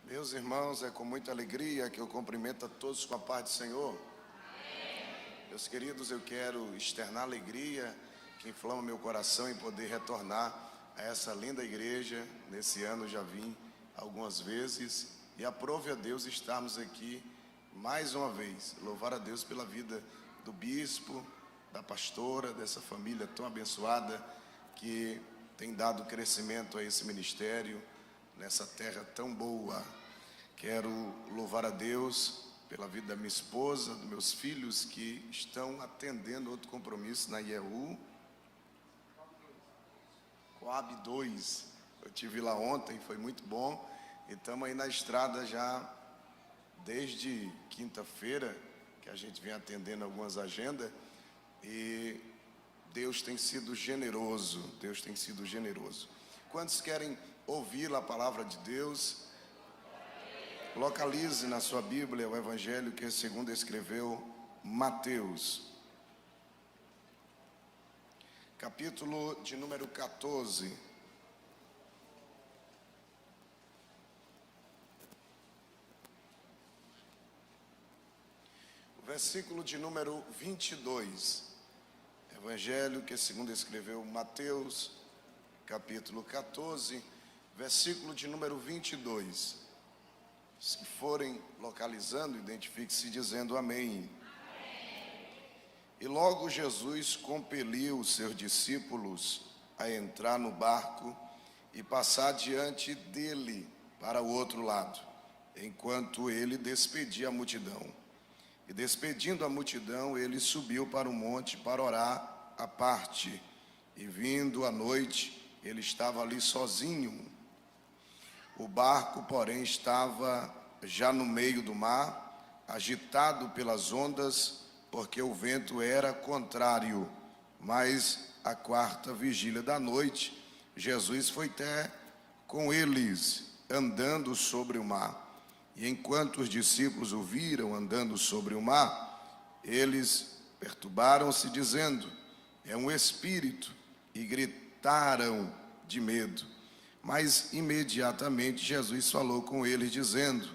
Meus irmãos, é com muita alegria que eu cumprimento a todos com a paz do Senhor. Amém. Meus queridos, eu quero externar a alegria que inflama meu coração em poder retornar a essa linda igreja. Nesse ano já vim algumas vezes e aprove a Deus estarmos aqui mais uma vez. Louvar a Deus pela vida do bispo, da pastora, dessa família tão abençoada que tem dado crescimento a esse ministério nessa terra tão boa. Quero louvar a Deus pela vida da minha esposa, dos meus filhos que estão atendendo outro compromisso na IEU Coab 2. Eu estive lá ontem, foi muito bom. E estamos aí na estrada já desde quinta-feira, que a gente vem atendendo algumas agendas. E Deus tem sido generoso, Deus tem sido generoso. Quantos querem ouvir a palavra de Deus? Localize na sua Bíblia o Evangelho que segundo escreveu Mateus, capítulo de número 14. O versículo de número 22. Evangelho que segundo escreveu Mateus, capítulo 14, versículo de número 22. Se forem localizando, identifique-se dizendo amém. Amém. E logo Jesus compeliu os seus discípulos a entrar no barco e passar diante dele para o outro lado, enquanto ele despedia a multidão. E despedindo a multidão, ele subiu para o monte para orar à parte. E vindo à noite, ele estava ali sozinho. O barco, porém, estava já no meio do mar, agitado pelas ondas, porque o vento era contrário. Mas à quarta vigília da noite, Jesus foi até com eles, andando sobre o mar. E enquanto os discípulos o viram andando sobre o mar, eles perturbaram-se, dizendo: é um espírito, e gritaram de medo. Mas imediatamente Jesus falou com eles, dizendo: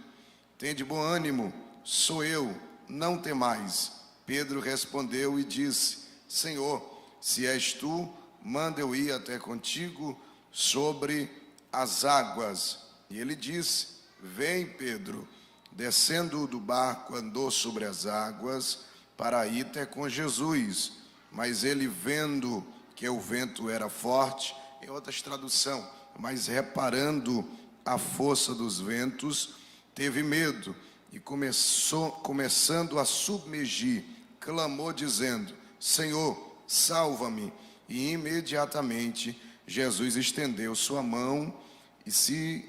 tende bom ânimo, sou eu, não temais. Pedro respondeu e disse: Senhor, se és tu, manda eu ir até contigo sobre as águas. E ele disse: vem, Pedro. Descendo do barco, andou sobre as águas para ir até com Jesus. Mas ele, vendo que o vento era forte, em outras traduções, mas reparando a força dos ventos, teve medo e começando a submergir, clamou dizendo: Senhor, salva-me. E imediatamente Jesus estendeu sua mão e se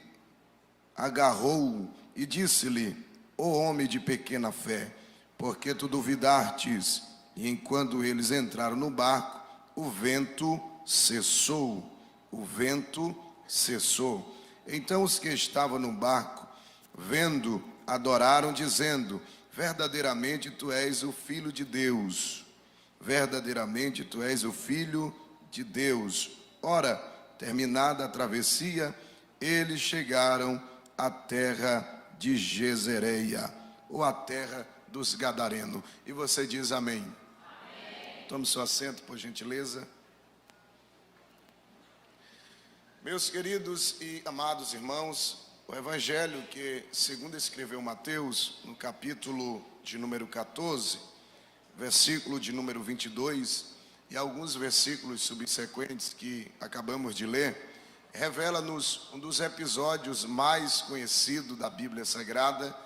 agarrou e disse-lhe: ó homem de pequena fé, por que tu duvidastes? E enquanto eles entraram no barco, o vento cessou. O vento cessou. Então os que estavam no barco, vendo, adoraram, dizendo: verdadeiramente tu és o Filho de Deus. Verdadeiramente tu és o Filho de Deus. Ora, terminada a travessia, eles chegaram à terra de Gezereia, ou à terra dos Gadarenos. E você diz amém. Amém. Tome seu assento, por gentileza. Meus queridos e amados irmãos, o Evangelho que segundo escreveu Mateus, no capítulo de número 14, versículo de número 22, e alguns versículos subsequentes que acabamos de ler, revela-nos um dos episódios mais conhecidos da Bíblia Sagrada,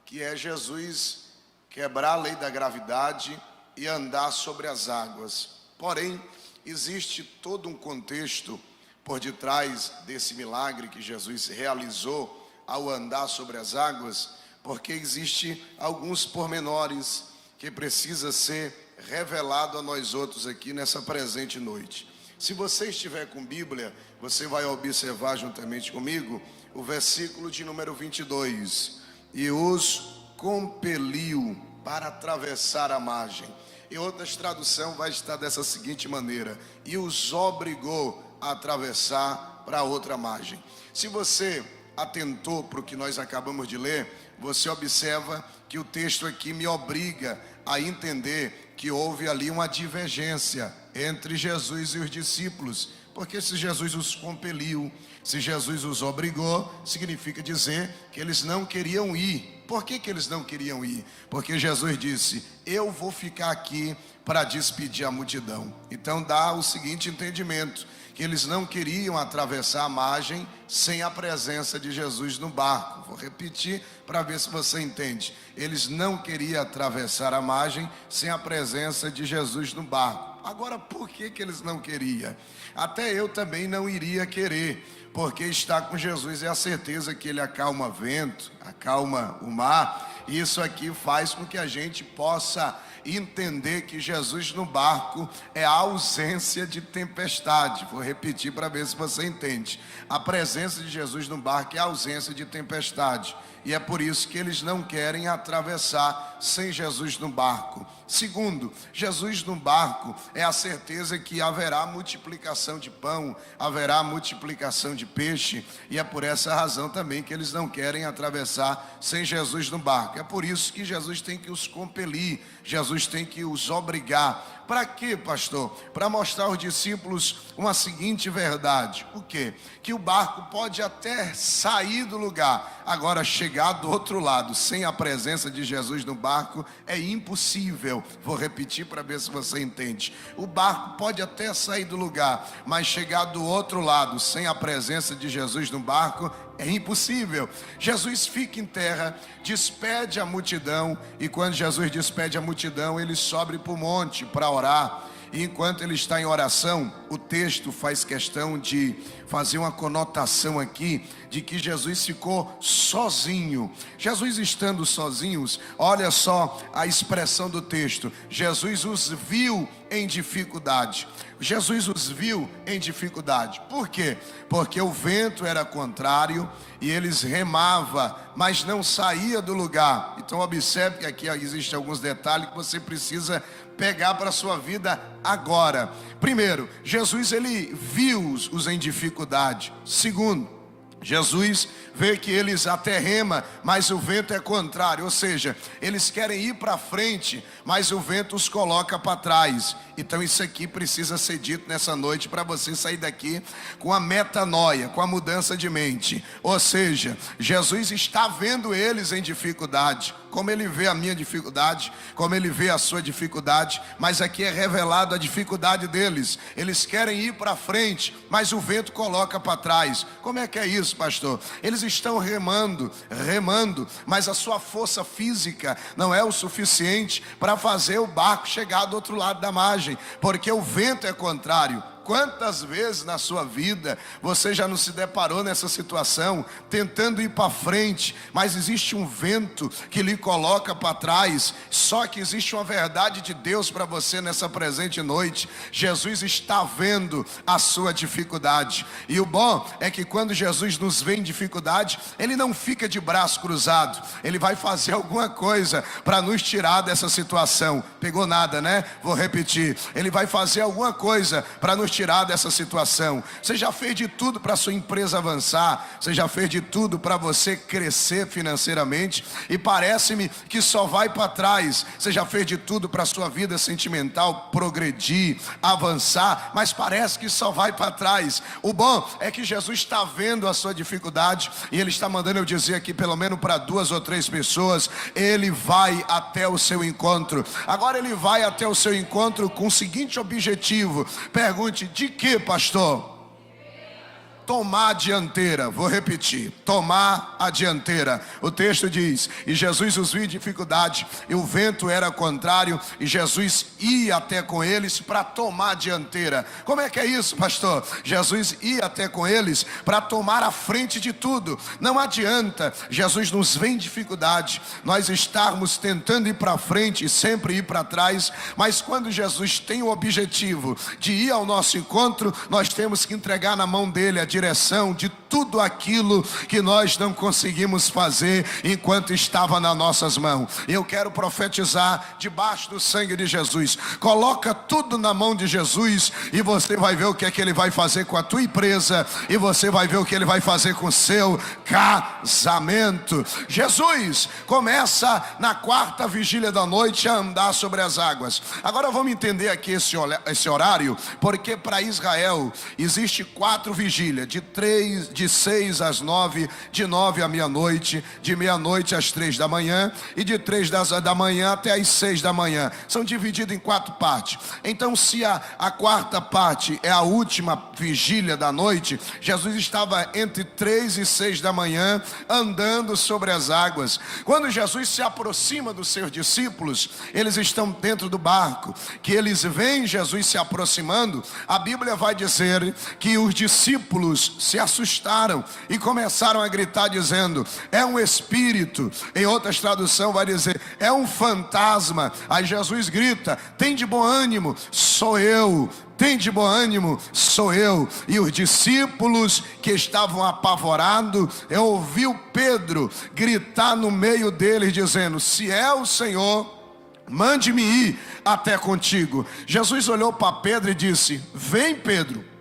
que é Jesus quebrar a lei da gravidade e andar sobre as águas. Porém, existe todo um contexto por detrás desse milagre que Jesus realizou ao andar sobre as águas, porque existe alguns pormenores que precisa ser revelado a nós outros aqui nessa presente noite. Se você estiver com Bíblia, você vai observar juntamente comigo o versículo de número 22. E os compeliu para atravessar a margem. Em outras traduções vai estar dessa seguinte maneira: e os obrigou a atravessar para outra margem. Se você atentou para o que nós acabamos de ler, você observa que o texto aqui me obriga a entender que houve ali uma divergência entre Jesus e os discípulos, porque se Jesus os compeliu, se Jesus os obrigou, significa dizer que eles não queriam ir. Por que eles não queriam ir? Porque Jesus disse: eu vou ficar aqui para despedir a multidão. Então dá o seguinte entendimento, que eles não queriam atravessar a margem sem a presença de Jesus no barco. Vou repetir para ver se você entende. Eles não queriam atravessar a margem sem a presença de Jesus no barco. Agora, por que eles não queriam? Até eu também não iria querer, porque estar com Jesus é a certeza que Ele acalma vento, acalma o mar. E isso aqui faz com que a gente possa entender que Jesus no barco é a ausência de tempestade. Vou repetir para ver se você entende. A presença de Jesus no barco é a ausência de tempestade. E é por isso que eles não querem atravessar sem Jesus no barco. Segundo, Jesus no barco é a certeza que haverá multiplicação de pão, haverá multiplicação de peixe, e é por essa razão também que eles não querem atravessar sem Jesus no barco. É por isso que Jesus tem que os compelir, Jesus tem que os obrigar. Para quê, pastor? Para mostrar aos discípulos uma seguinte verdade. O quê? Que o barco pode até sair do lugar, agora chegar do outro lado sem a presença de Jesus no barco é impossível. Vou repetir para ver se você entende. O barco pode até sair do lugar, mas chegar do outro lado sem a presença de Jesus no barco é impossível. Jesus fica em terra, despede a multidão, e quando Jesus despede a multidão, ele sobe para o monte para orar. E enquanto ele está em oração, o texto faz questão de fazer uma conotação aqui de que Jesus ficou sozinho. Jesus estando sozinhos, olha só a expressão do texto: Jesus os viu em dificuldade. Jesus os viu em dificuldade. Por quê? Porque o vento era contrário e eles remavam, mas não saía do lugar. Então observe que aqui existem alguns detalhes que você precisa pegar para a sua vida agora. Primeiro, Jesus ele viu-os em dificuldade. Segundo, Jesus vê que eles até remam, mas o vento é contrário, ou seja, eles querem ir para frente, mas o vento os coloca para trás. Então isso aqui precisa ser dito nessa noite para você sair daqui com a metanoia, com a mudança de mente. Ou seja, Jesus está vendo eles em dificuldade, como ele vê a minha dificuldade, como ele vê a sua dificuldade, mas aqui é revelado a dificuldade deles. Eles querem ir para frente, mas o vento coloca para trás. Como é que é isso, pastor? Eles estão remando, mas a sua força física não é o suficiente para fazer o barco chegar do outro lado da margem, porque o vento é contrário. Quantas vezes na sua vida você já não se deparou nessa situação, tentando ir para frente, mas existe um vento que lhe coloca para trás? Só que existe uma verdade de Deus para você nessa presente noite: Jesus está vendo a sua dificuldade. E o bom é que quando Jesus nos vê em dificuldade, Ele não fica de braço cruzado, Ele vai fazer alguma coisa para nos tirar dessa situação. Pegou nada, né? Vou repetir. Ele vai fazer alguma coisa para nos tirar dessa situação. Você já fez de tudo para a sua empresa avançar, você já fez de tudo para você crescer financeiramente, e parece-me que só vai para trás. Você já fez de tudo para a sua vida sentimental progredir, avançar, mas parece que só vai para trás. O bom é que Jesus está vendo a sua dificuldade, e Ele está mandando eu dizer aqui, pelo menos para 2 ou 3 pessoas, Ele vai até o seu encontro. Agora Ele vai até o seu encontro com o seguinte objetivo. Pergunte: de que, pastor? Tomar a dianteira. Vou repetir: tomar a dianteira. O texto diz: e Jesus os viu em dificuldade, e o vento era contrário, e Jesus ia até com eles para tomar a dianteira. Como é que é isso, pastor? Jesus ia até com eles para tomar a frente de tudo. Não adianta Jesus nos vê em dificuldade, nós estarmos tentando ir para frente e sempre ir para trás, mas quando Jesus tem o objetivo de ir ao nosso encontro, nós temos que entregar na mão dele a direção de tudo aquilo que nós não conseguimos fazer enquanto estava nas nossas mãos. Eu quero profetizar debaixo do sangue de Jesus. Coloca tudo na mão de Jesus e você vai ver o que é que Ele vai fazer com a tua empresa, e você vai ver o que Ele vai fazer com o seu casamento. Jesus começa na quarta vigília da noite a andar sobre as águas. Agora vamos entender aqui esse horário, porque para Israel existe 4 vigílias, de 6 às 9, de 9 à meia-noite, de meia-noite às 3 da manhã, e de 3 da manhã até às 6 da manhã. São divididos em 4 partes. Então, se a quarta parte é a última vigília da noite, Jesus estava entre 3 e 6 da manhã andando sobre as águas. Quando Jesus se aproxima dos seus discípulos, eles estão dentro do barco, que eles veem Jesus se aproximando, a Bíblia vai dizer que os discípulos se assustaram e começaram a gritar dizendo: é um espírito. Em outras traduções vai dizer: é um fantasma. Aí Jesus grita: tem de bom ânimo, sou eu. Tem de bom ânimo, sou eu. E os discípulos que estavam apavorados, eu ouvi o Pedro gritar no meio deles dizendo: se é o Senhor, mande-me ir até contigo. Jesus olhou para Pedro e disse: vem, Pedro.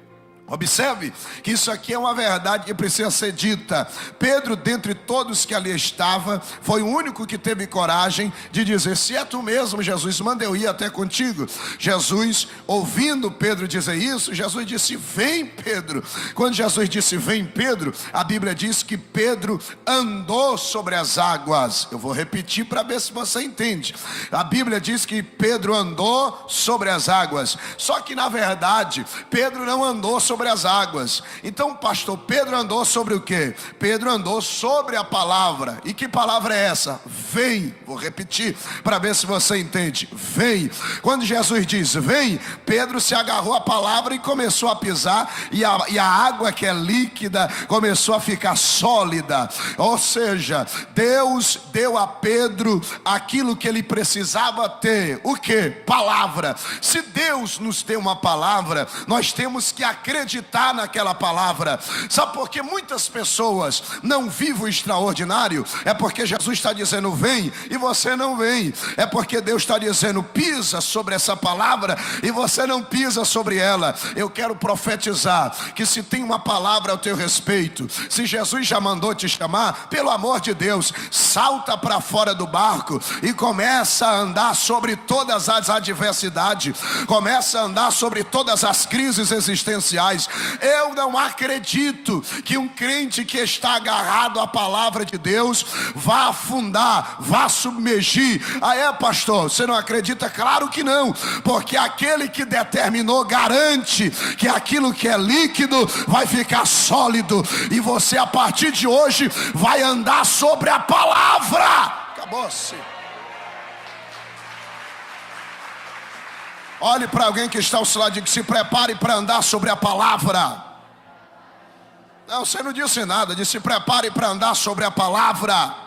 Observe que isso aqui é uma verdade que precisa ser dita. Pedro, dentre todos que ali estava, foi o único que teve coragem de dizer: se é tu mesmo, Jesus, manda eu ir até contigo. Jesus, ouvindo Pedro dizer isso, Jesus disse: vem, Pedro. Quando Jesus disse vem, Pedro, a Bíblia diz que Pedro andou sobre as águas. Eu vou repetir para ver se você entende. A Bíblia diz que Pedro andou sobre as águas. Só que na verdade Pedro não andou sobre as águas. Então, pastor, Pedro andou sobre o quê? Pedro andou sobre a palavra. E que palavra é essa? Vem. Vou repetir para ver se você entende. Vem. Quando Jesus diz vem, Pedro se agarrou à palavra e começou a pisar, e a água, que é líquida, começou a ficar sólida. Ou seja, Deus deu a Pedro aquilo que ele precisava ter. O que? Palavra. Se Deus nos deu uma palavra, nós temos que acreditar naquela palavra. Sabe por que muitas pessoas não vivem o extraordinário? É porque Jesus está dizendo vem e você não vem. É porque Deus está dizendo pisa sobre essa palavra e você não pisa sobre ela. Eu quero profetizar que se tem uma palavra ao teu respeito, se Jesus já mandou te chamar, pelo amor de Deus, salta para fora do barco e começa a andar sobre todas as adversidades, começa a andar sobre todas as crises existenciais. Eu não acredito que um crente que está agarrado à palavra de Deus vá afundar, vá submergir. Ah, é, pastor, você não acredita? Claro que não, porque aquele que determinou garante que aquilo que é líquido vai ficar sólido, e você a partir de hoje vai andar sobre a palavra. Acabou-se. Olhe para alguém que está ao seu lado e diga: se prepare para andar sobre a palavra. Não, você não disse nada, disse: se prepare para andar sobre a palavra.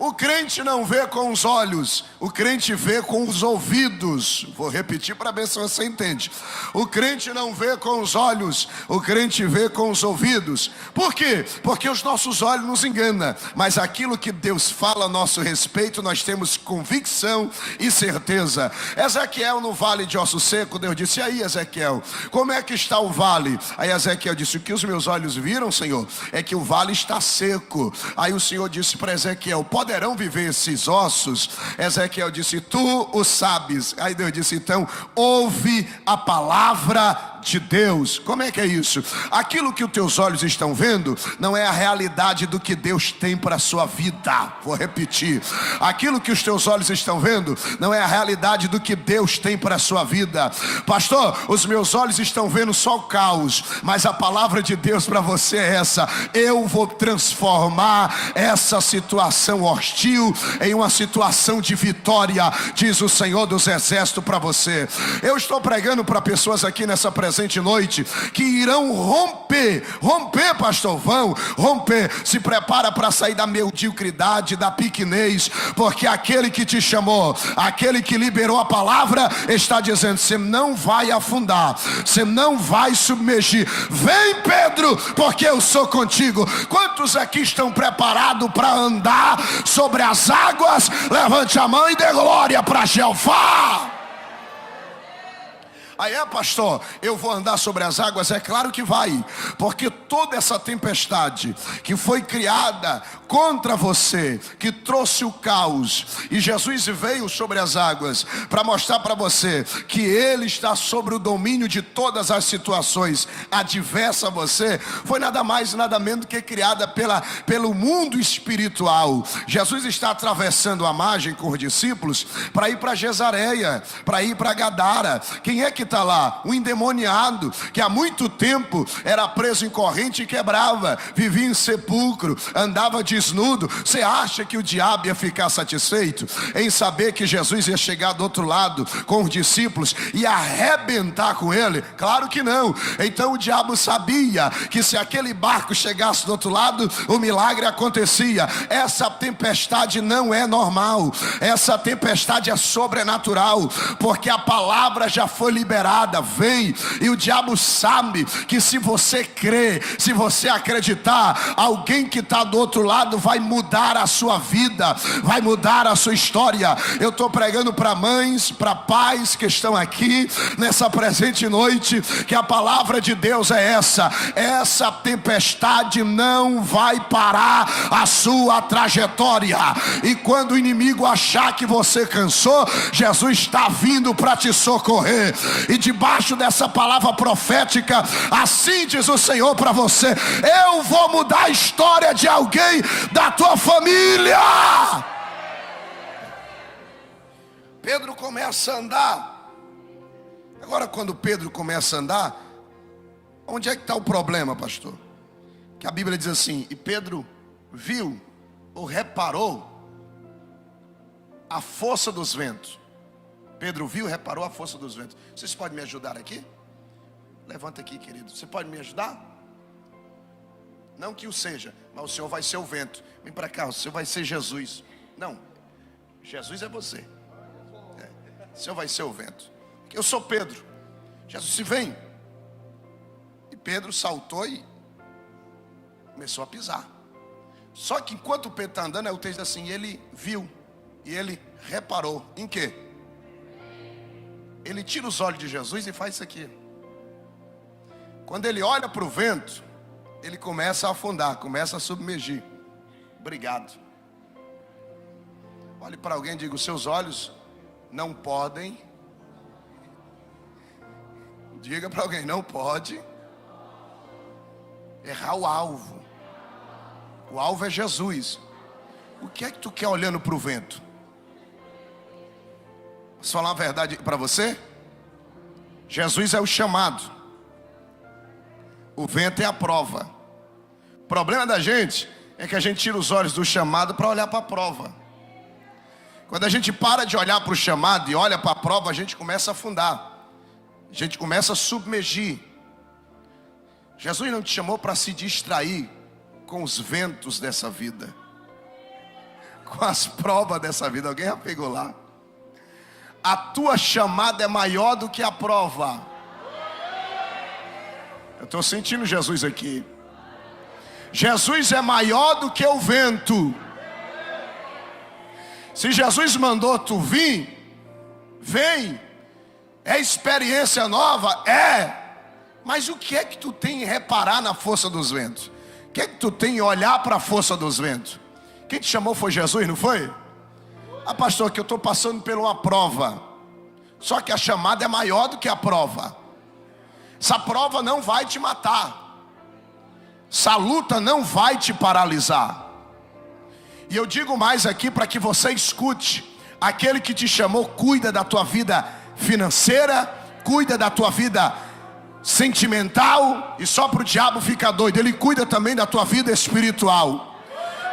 O crente não vê com os olhos, o crente vê com os ouvidos. Vou repetir para ver se você entende. O crente não vê com os olhos, o crente vê com os ouvidos. Por quê? Porque os nossos olhos nos enganam, mas aquilo que Deus fala a nosso respeito, nós temos convicção e certeza. Ezequiel, no vale de Osso Seco, Deus disse: e aí, Ezequiel, como é que está o vale? Aí Ezequiel disse: o que os meus olhos viram, Senhor, é que o vale está seco. Aí o Senhor disse para Ezequiel: poderão viver esses ossos? Ezequiel disse: tu o sabes. Aí Deus disse: então ouve a palavra de Deus. Como é que é isso? Aquilo que os teus olhos estão vendo não é a realidade do que Deus tem para a sua vida. Vou repetir: aquilo que os teus olhos estão vendo não é a realidade do que Deus tem para a sua vida. Pastor, os meus olhos estão vendo só o caos, mas a palavra de Deus para você é essa: eu vou transformar essa situação hostil em uma situação de vitória, diz o Senhor dos Exércitos para você. Eu estou pregando para pessoas aqui nessa presença presente noite, que irão romper, pastor, vão romper. Se prepara para sair da mediocridade, da pequenez, porque aquele que te chamou, aquele que liberou a palavra, está dizendo: você não vai afundar, você não vai submergir. Vem, Pedro, porque eu sou contigo. Quantos aqui estão preparados para andar sobre as águas? Levante a mão e dê glória para Jeová. Aí pastor, eu vou andar sobre as águas? É claro que vai, porque toda essa tempestade que foi criada contra você, que trouxe o caos, e Jesus veio sobre as águas para mostrar para você que Ele está sobre o domínio de todas as situações adversas a você, foi nada mais nada menos do que criada pelo mundo espiritual. Jesus está atravessando a margem com os discípulos para ir para Gesareia, para ir para Gadara. Quem é que está lá? Um endemoniado que há muito tempo era preso em corrente e quebrava, vivia em sepulcro, andava desnudo. Você acha que o diabo ia ficar satisfeito em saber que Jesus ia chegar do outro lado com os discípulos e arrebentar com ele? Claro que não. Então o diabo sabia que se aquele barco chegasse do outro lado, o milagre acontecia. Essa tempestade não é normal, essa tempestade é sobrenatural, porque a palavra já foi liberada. Vem, e o diabo sabe que se você crer, se você acreditar, alguém que está do outro lado vai mudar a sua vida, vai mudar a sua história. Eu estou pregando para mães, para pais que estão aqui nessa presente noite, que a palavra de Deus é essa tempestade não vai parar a sua trajetória. E quando o inimigo achar que você cansou, Jesus está vindo para te socorrer. E debaixo dessa palavra profética, assim diz o Senhor para você: eu vou mudar a história de alguém da tua família. Pedro começa a andar. Agora, quando Pedro começa a andar, onde é que está o problema, pastor? Que a Bíblia diz assim: e Pedro viu ou reparou a força dos ventos. Pedro viu e reparou a força dos ventos. Vocês podem me ajudar aqui? Levanta aqui, querido. Você pode me ajudar? Não que o seja, mas o Senhor vai ser o vento. Vem para cá, o Senhor vai ser Jesus. Não, Jesus é você. O Senhor vai ser o vento. Eu sou Pedro. Jesus se vem. E Pedro saltou e começou a pisar. Só que enquanto Pedro está andando, o texto diz assim: ele viu e ele reparou. Em quê? Ele tira os olhos de Jesus e faz isso aqui. Quando ele olha para o vento, ele começa a afundar, começa a submergir. Obrigado. Olhe para alguém e diga: os seus olhos não podem. Diga para alguém: não pode errar o alvo. O alvo é Jesus. O que é que tu quer olhando para o vento? Posso falar a verdade para você? Jesus é o chamado, o vento é a prova. O problema da gente é que a gente tira os olhos do chamado para olhar para a prova. Quando a gente para de olhar para o chamado e olha para a prova, a gente começa a afundar, a gente começa a submergir. Jesus não te chamou para se distrair com os ventos dessa vida, com as provas dessa vida. Alguém já pegou lá? A tua chamada é maior do que a prova. Eu estou sentindo Jesus aqui. Jesus é maior do que o vento. Se Jesus mandou tu vir, vem. É experiência nova? É. Mas o que é que tu tem em reparar na força dos ventos? O que é que tu tem em olhar para a força dos ventos? Quem te chamou foi Jesus, não foi? Ah, pastor, que eu estou passando por uma prova. Só que a chamada é maior do que a prova. Essa prova não vai te matar. Essa luta não vai te paralisar. E eu digo mais aqui para que você escute: aquele que te chamou cuida da tua vida financeira, cuida da tua vida sentimental, e só para o diabo ficar doido, ele cuida também da tua vida espiritual.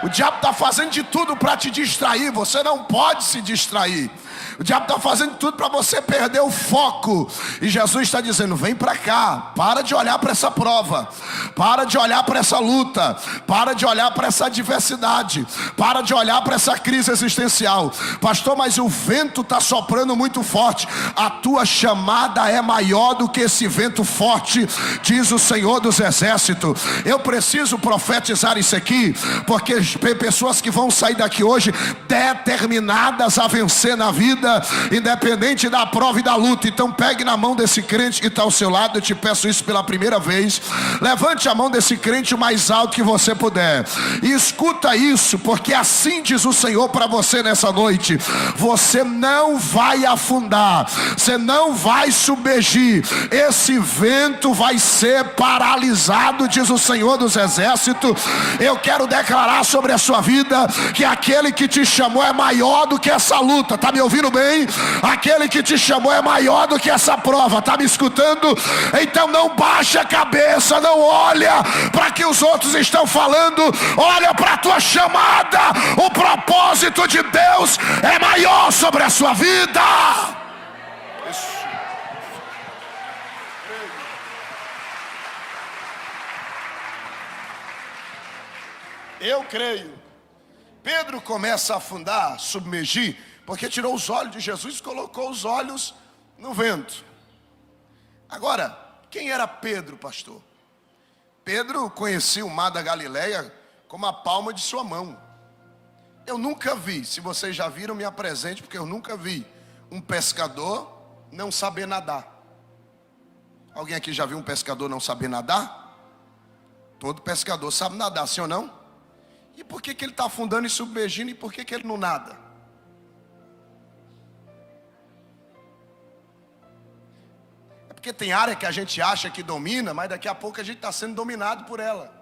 O diabo está fazendo de tudo para te distrair. Você não pode se distrair. O diabo está fazendo tudo para você perder o foco. E Jesus está dizendo: vem para cá. Para de olhar para essa prova. Para de olhar para essa luta. Para de olhar para essa adversidade. Para de olhar para essa crise existencial. Pastor, mas o vento está soprando muito forte. A tua chamada é maior do que esse vento forte, diz o Senhor dos Exércitos. Eu preciso profetizar isso aqui, porque pessoas que vão sair daqui hoje determinadas a vencer na vida, independente da prova e da luta. Então pegue na mão desse crente que está ao seu lado. Eu te peço isso pela primeira vez. Levante a mão desse crente o mais alto que você puder e escuta isso, porque assim diz o Senhor para você nessa noite: você não vai afundar, você não vai submergir, esse vento vai ser paralisado, diz o Senhor dos Exércitos. Eu quero declarar sobre a sua vida que aquele que te chamou é maior do que essa luta. Está me ouvindo bem? Aquele que te chamou é maior do que essa prova. Está me escutando? Então não baixe a cabeça, não olha para que os outros estão falando, olha para a tua chamada. O propósito de Deus é maior sobre a sua vida. Isso. Eu creio. Pedro começa a afundar, submergir, porque tirou os olhos de Jesus e colocou os olhos no vento. Agora, quem era Pedro, pastor? Pedro conhecia o mar da Galileia como a palma de sua mão. Eu nunca vi, se vocês já viram, me apresente, porque eu nunca vi um pescador não saber nadar. Alguém aqui já viu um pescador não saber nadar? Todo pescador sabe nadar, sim ou não? E por que ele está afundando e submergindo, e por que ele não nada? É porque tem área que a gente acha que domina, mas daqui a pouco a gente está sendo dominado por ela.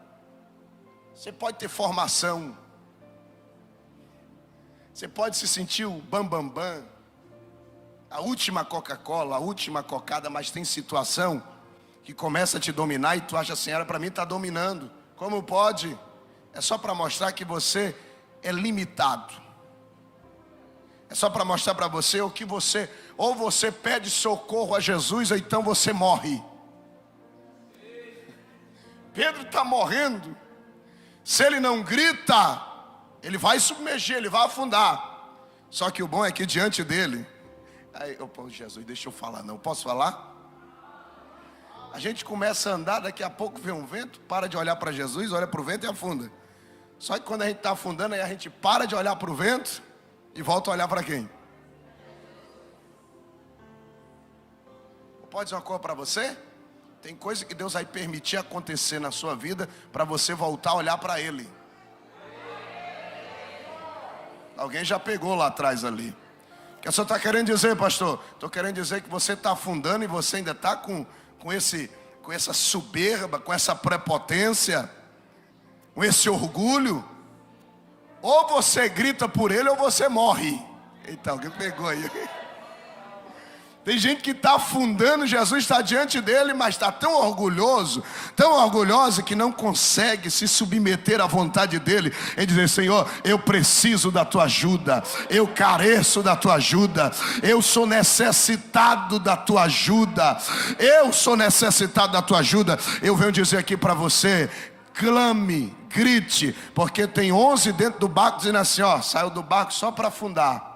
Você pode ter formação, você pode se sentir o bam, a última Coca-Cola, a última cocada, mas tem situação que começa a te dominar e tu acha assim: era para mim está dominando. Como pode? É só para mostrar que você é limitado. É só para mostrar para você o que você, ou você pede socorro a Jesus, ou então você morre. Pedro está morrendo. Se ele não grita, ele vai submergir, ele vai afundar. Só que o bom é que diante dele, aí, oh, Jesus, deixa eu falar, não posso falar? A gente começa a andar, daqui a pouco vem um vento, para de olhar para Jesus, olha para o vento e afunda. Só que quando a gente está afundando, aí a gente para de olhar para o vento e volta a olhar para quem? Pode dizer uma coisa para você? Tem coisa que Deus vai permitir acontecer na sua vida para você voltar a olhar para Ele. Alguém já pegou lá atrás ali. O que o senhor está querendo dizer, pastor? Estou querendo dizer que você está afundando e você ainda está com essa soberba, com essa prepotência, com esse orgulho. Ou você grita por ele ou você morre. Eita, alguém pegou aí. Tem gente que está afundando, Jesus está diante dele, mas está tão orgulhoso que não consegue se submeter à vontade dele e dizer: Senhor, eu preciso da tua ajuda, eu careço da tua ajuda, eu sou necessitado da tua ajuda, eu sou necessitado da tua ajuda. Eu venho dizer aqui para você: clame, grite, porque tem 11 dentro do barco dizendo assim: ó, saiu do barco só para afundar.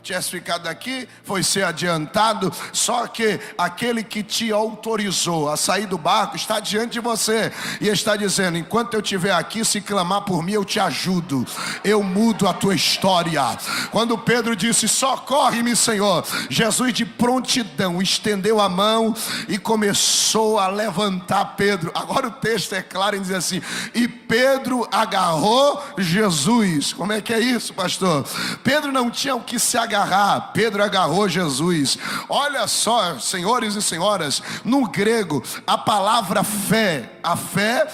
Tivesse ficado aqui, foi ser adiantado. Só que aquele que te autorizou a sair do barco está diante de você e está dizendo: enquanto eu estiver aqui, se clamar por mim, eu te ajudo, eu mudo a tua história. Quando Pedro disse: socorre-me, Senhor, Jesus de prontidão estendeu a mão e começou a levantar Pedro. Agora o texto é claro em dizer assim: e Pedro agarrou Jesus. Como é que é isso, pastor? Pedro não tinha o que se agarrar, Pedro agarrou Jesus. Olha só, senhores e senhoras, no grego a palavra fé, a fé,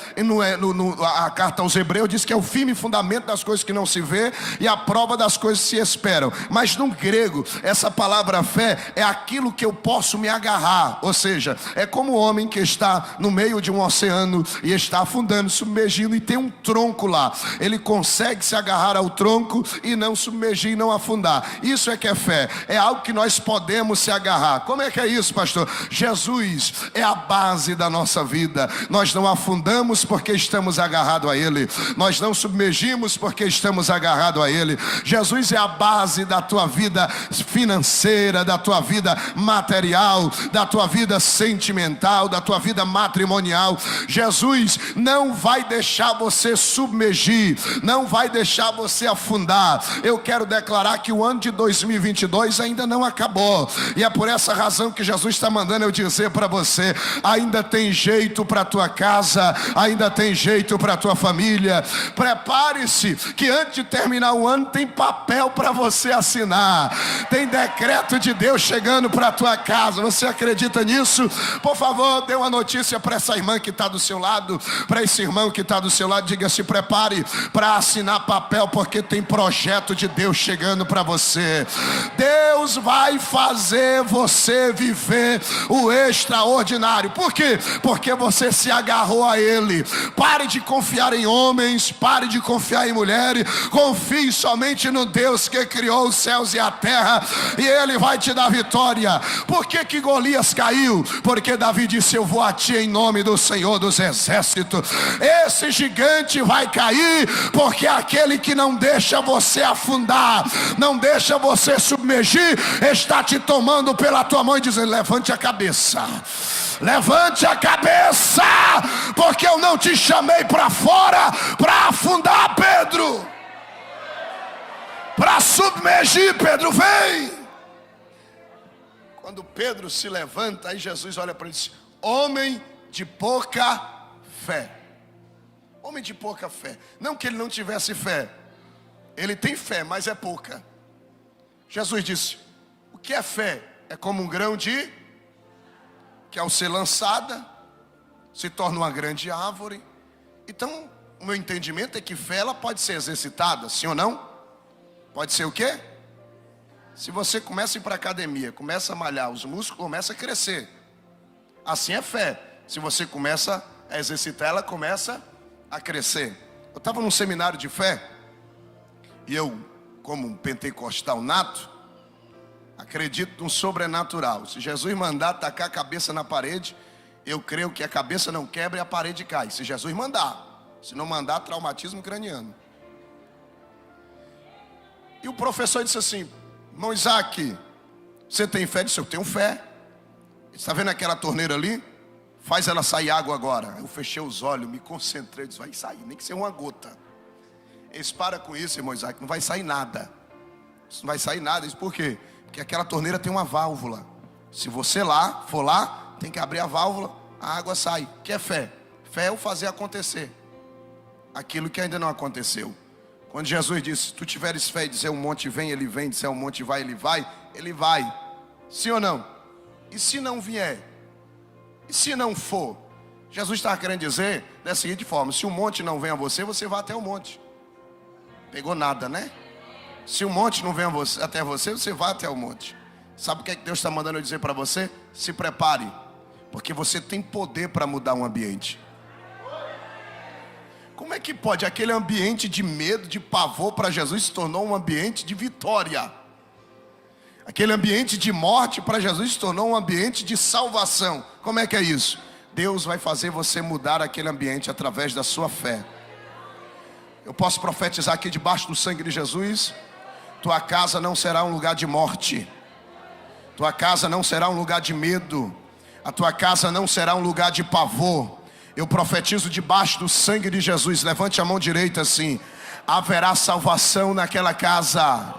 a carta aos Hebreus diz que é o firme fundamento das coisas que não se vê e a prova das coisas que se esperam. Mas no grego, essa palavra fé é aquilo que eu posso me agarrar. Ou seja, é como o homem que está no meio de um oceano e está afundando, submergindo, e tem um tronco lá. Ele consegue se agarrar ao tronco e não submergir e não afundar. Isso é que é fé. É algo que nós podemos se agarrar. Como é que é isso, pastor? Jesus é a base da nossa vida. Nós não afundamos porque estamos agarrados a Ele. Nós não submergimos porque estamos agarrados a Ele. Jesus é a base da tua vida financeira, da tua vida material, da tua vida sentimental, da tua vida matrimonial. Jesus não vai deixar você submergir, não vai deixar você afundar. Eu quero declarar que o ano de 2022 ainda não acabou, e é por essa razão que Jesus está mandando eu dizer para você: ainda tem jeito para a tua casa, ainda tem jeito para a tua família. Prepare-se que antes de terminar o ano tem papel para você assinar, tem decreto de Deus chegando para a tua casa. Você acredita nisso? Por favor, dê uma notícia para essa irmã que está do seu lado, para esse irmão que está do seu lado. Diga: se prepare para assinar papel, porque tem projeto de Deus chegando para você. Deus vai fazer você viver o extraordinário. Por quê? Porque você se agarrou a Ele. Pare de confiar em homens, pare de confiar em mulheres, confie somente no Deus que criou os céus e a terra, e Ele vai te dar vitória. Por que Golias caiu? Porque Davi disse: eu vou a ti em nome do Senhor dos exércitos. Esse gigante vai cair porque aquele que não deixa você afundar, não deixa você submergir, está te tomando pela tua mão e dizendo: levante a cabeça, levante a cabeça, porque eu não te chamei para fora para afundar, Pedro, para submergir. Pedro, vem. Quando Pedro se levanta, aí Jesus olha para ele e diz: homem de pouca fé. Homem de pouca fé. Não que ele não tivesse fé, ele tem fé, mas é pouca. Jesus disse: o que é fé? É como um grão de, que ao ser lançada se torna uma grande árvore. Então, o meu entendimento é que fé, ela pode ser exercitada, sim ou não? Pode ser o quê? Se você começa a ir para a academia, começa a malhar, os músculos começam a crescer. Assim é fé. Se você começa a exercitar, ela começa a crescer. Eu estava num seminário de fé, e eu, como um pentecostal nato, acredito no sobrenatural. Se Jesus mandar tacar a cabeça na parede, eu creio que a cabeça não quebra e a parede cai. Se Jesus mandar. Se não mandar, traumatismo craniano. E o professor disse assim: irmão Isaac, você tem fé? Eu disse: eu tenho fé. Está vendo aquela torneira ali? Faz ela sair água agora. Eu fechei os olhos, me concentrei, disse: vai sair, nem que seja uma gota. Eles: para com isso, irmão Isaac, não vai sair nada. Isso não vai sair nada. Isso por quê? Porque aquela torneira tem uma válvula. Se você for lá, tem que abrir a válvula, a água sai. O que é fé? Fé é o fazer acontecer aquilo que ainda não aconteceu. Quando Jesus disse: se tu tiveres fé e dizer um monte vem, ele vem. Dizer um monte vai, ele vai. Ele vai. Sim ou não? E se não vier? E se não for? Jesus estava querendo dizer da seguinte forma: se o monte não vem a você, você vai até o monte. Pegou nada, né? Se o monte não vem até você, você vai até o monte. Sabe o que é que Deus está mandando eu dizer para você? Se prepare, porque você tem poder para mudar um ambiente. Como é que pode? Aquele ambiente de medo, de pavor, para Jesus se tornou um ambiente de vitória. Aquele ambiente de morte para Jesus se tornou um ambiente de salvação. Como é que é isso? Deus vai fazer você mudar aquele ambiente através da sua fé. Eu posso profetizar aqui debaixo do sangue de Jesus: tua casa não será um lugar de morte, tua casa não será um lugar de medo, a tua casa não será um lugar de pavor. Eu profetizo debaixo do sangue de Jesus. Levante a mão direita assim: haverá salvação naquela casa.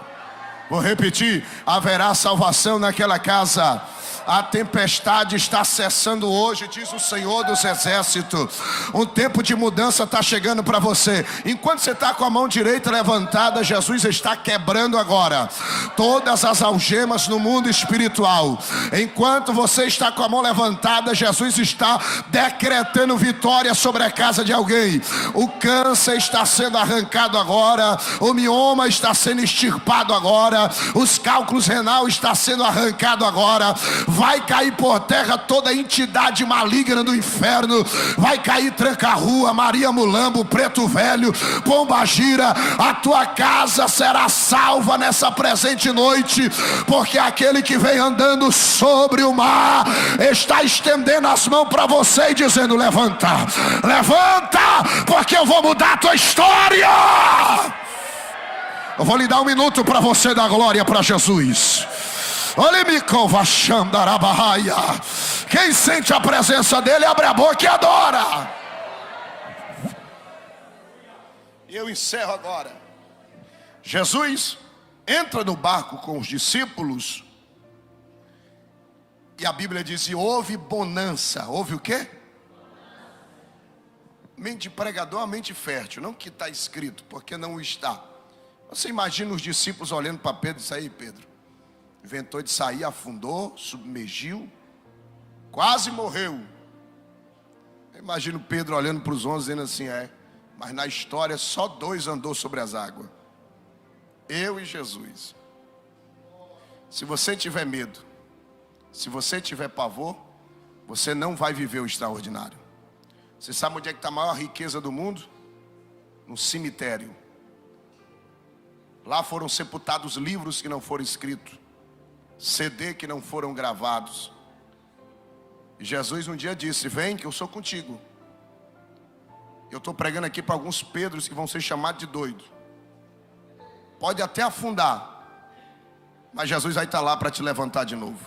Vou repetir: haverá salvação naquela casa. A tempestade está cessando hoje, diz o Senhor dos Exércitos. Um tempo de mudança está chegando para você. Enquanto você está com a mão direita levantada, Jesus está quebrando agora todas as algemas no mundo espiritual. Enquanto você está com a mão levantada, Jesus está decretando vitória sobre a casa de alguém. O câncer está sendo arrancado agora, o mioma está sendo extirpado agora, os cálculos renal está sendo arrancado agora. Vai cair por terra toda entidade maligna do inferno. Vai cair Tranca-Rua, Maria Mulambo, Preto Velho, Pombagira. A tua casa será salva nessa presente noite, porque aquele que vem andando sobre o mar está estendendo as mãos para você e dizendo: levanta, levanta, porque eu vou mudar a tua história. Eu vou lhe dar 1 minuto para você dar glória para Jesus. Quem sente a presença dele, abre a boca e adora. E eu encerro agora. Jesus entra no barco com os discípulos, e a Bíblia diz: e houve bonança. Houve o quê? Mente pregador, a mente fértil. Não que está escrito, porque não está. Você imagina os discípulos olhando para Pedro e disse: aí Pedro, inventou de sair, afundou, submergiu, quase morreu. Eu imagino Pedro olhando para os 11 dizendo assim: mas na história só 2 andou sobre as águas, eu e Jesus. Se você tiver medo, se você tiver pavor, você não vai viver o extraordinário. Você sabe onde é que está a maior riqueza do mundo? No cemitério. Lá foram sepultados livros que não foram escritos, CD que não foram gravados. E Jesus um dia disse: vem que eu sou contigo. Eu estou pregando aqui para alguns Pedros que vão ser chamados de doido. Pode até afundar, mas Jesus vai estar lá para te levantar de novo.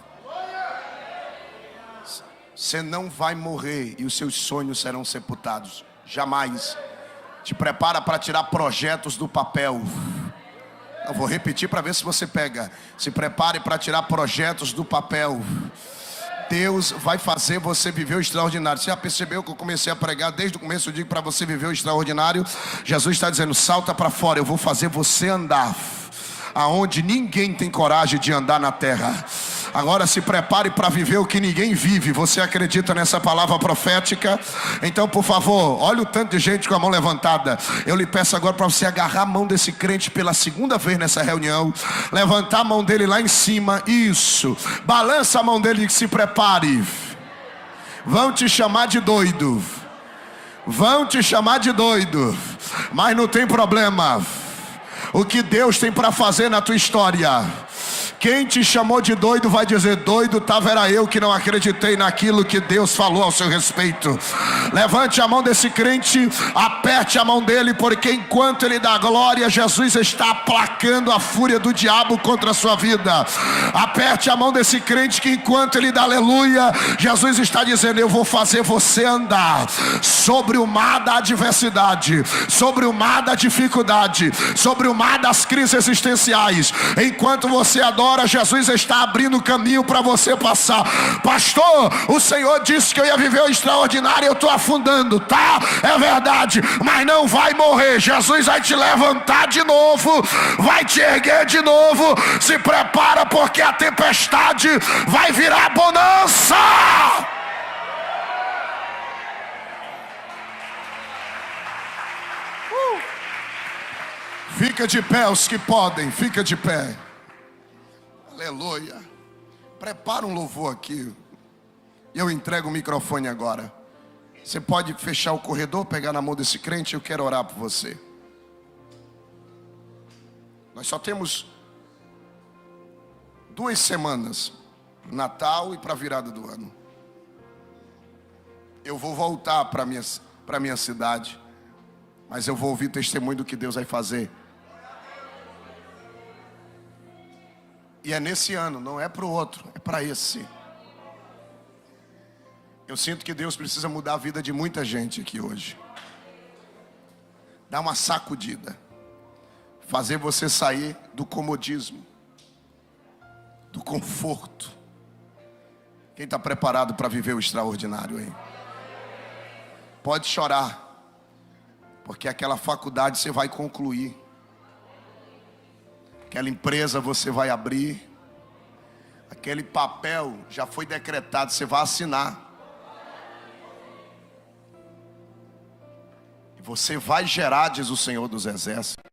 Você não vai morrer e os seus sonhos serão sepultados. Jamais. Te prepara para tirar projetos do papel. Eu vou repetir para ver se você pega. Se prepare para tirar projetos do papel. Deus vai fazer você viver o extraordinário. Você já percebeu que eu comecei a pregar desde o começo? Eu digo para você viver o extraordinário. Jesus está dizendo: salta para fora, eu vou fazer você andar aonde ninguém tem coragem de andar na terra. Agora se prepare para viver o que ninguém vive. Você acredita nessa palavra profética? Então, por favor, olha o tanto de gente com a mão levantada. Eu lhe peço agora para você agarrar a mão desse crente pela 2ª vez nessa reunião. Levantar a mão dele lá em cima. Isso. Balança a mão dele e se prepare. Vão te chamar de doido. Vão te chamar de doido. Mas não tem problema. O que Deus tem para fazer na tua história, quem te chamou de doido vai dizer: doido estava era eu que não acreditei naquilo que Deus falou ao seu respeito. Levante a mão desse crente, aperte a mão dele, porque enquanto ele dá glória, Jesus está aplacando a fúria do diabo contra a sua vida. Aperte a mão desse crente, que enquanto ele dá aleluia, Jesus está dizendo: eu vou fazer você andar sobre o mar da adversidade, sobre o mar da dificuldade, sobre o mar das crises existenciais. Enquanto você adora, Jesus está abrindo caminho para você passar. Pastor, o Senhor disse que eu ia viver o extraordinário, eu estou afundando, tá? É verdade, mas não vai morrer. Jesus vai te levantar de novo, vai te erguer de novo. Se prepara, porque a tempestade vai virar bonança. Fica de pé os que podem, fica de pé. Aleluia. Prepara um louvor aqui. E eu entrego o microfone agora. Você pode fechar o corredor, pegar na mão desse crente. Eu quero orar por você. Nós só temos 2 semanas, Natal e para a virada do ano. Eu vou voltar para minha cidade, mas eu vou ouvir testemunho do que Deus vai fazer. E é nesse ano, não é para o outro, é para esse. Eu sinto que Deus precisa mudar a vida de muita gente aqui hoje. Dar uma sacudida. Fazer você sair do comodismo, do conforto, Quem está preparado para viver o extraordinário aí? Pode chorar, porque aquela faculdade você vai concluir, aquela empresa você vai abrir, aquele papel já foi decretado, você vai assinar. E você vai gerar, diz o Senhor dos Exércitos.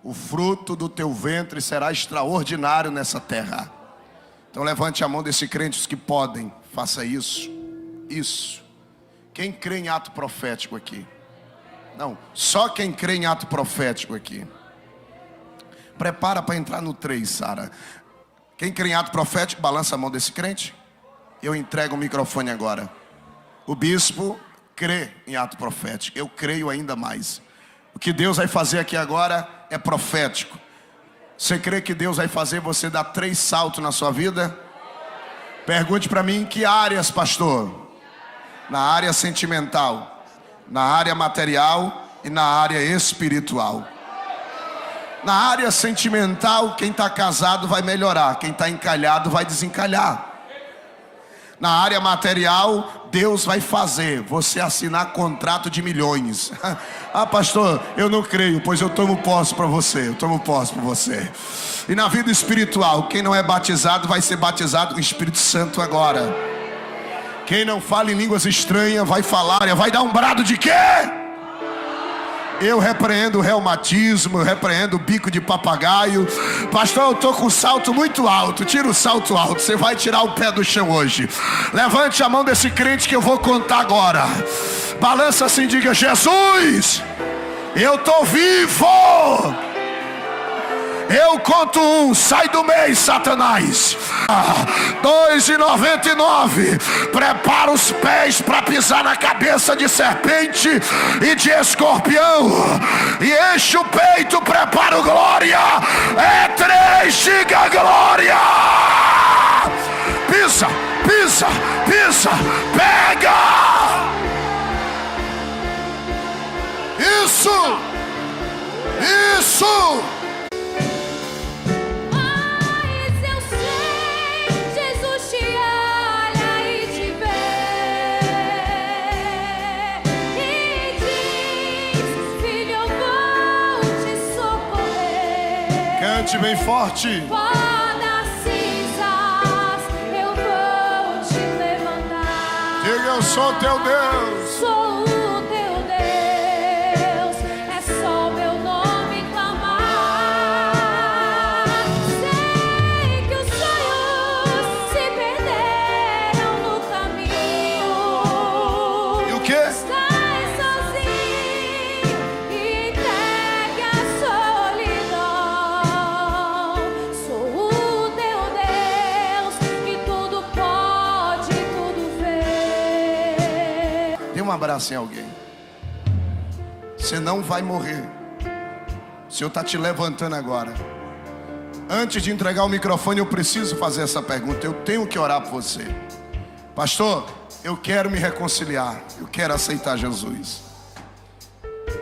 O fruto do teu ventre será extraordinário nessa terra. Então levante a mão desse crente, os que podem, faça isso. Isso. Quem crê em ato profético aqui? Não, só quem crê em ato profético aqui. Prepara para entrar no 3, Sara. Quem crê em ato profético, balança a mão desse crente. Eu entrego o microfone agora. O bispo crê em ato profético. Eu creio ainda mais. O que Deus vai fazer aqui agora é profético. Você crê que Deus vai fazer você dar 3 saltos na sua vida? Pergunte para mim, em que áreas, pastor? Na área sentimental, na área material e na área espiritual. Na área sentimental, quem está casado vai melhorar, quem está encalhado vai desencalhar. Na área material, Deus vai fazer você assinar contrato de milhões. Ah, pastor, eu não creio, pois eu tomo posse para você. Eu tomo posse para você. E na vida espiritual, quem não é batizado vai ser batizado com o Espírito Santo agora. Quem não fala em línguas estranhas vai falar, vai dar um brado de quê? Eu repreendo o reumatismo, eu repreendo o bico de papagaio. Pastor, eu estou com um salto muito alto. Tira o salto alto, você vai tirar o pé do chão hoje. Levante a mão desse crente que eu vou contar agora. Balança assim, diga: Jesus, eu estou vivo. Eu conto 1, sai do meio, Satanás. 2,99. Prepara os pés para pisar na cabeça de serpente e de escorpião. E enche o peito, prepara o glória. É 3, diga glória. Pisa, pisa, pisa, pega. Isso, isso. Cante bem forte. Das cinzas eu vou te levantar. Diga: eu sou teu Deus. Sou o teu Deus. É só meu nome clamar. Sei que os sonhos se perderam no caminho. E o quê? Um abraço em alguém. Você não vai morrer. O Senhor está te levantando agora. Antes de entregar o microfone, eu preciso fazer essa pergunta. Eu tenho que orar por você. Pastor, eu quero me reconciliar. Eu quero aceitar Jesus.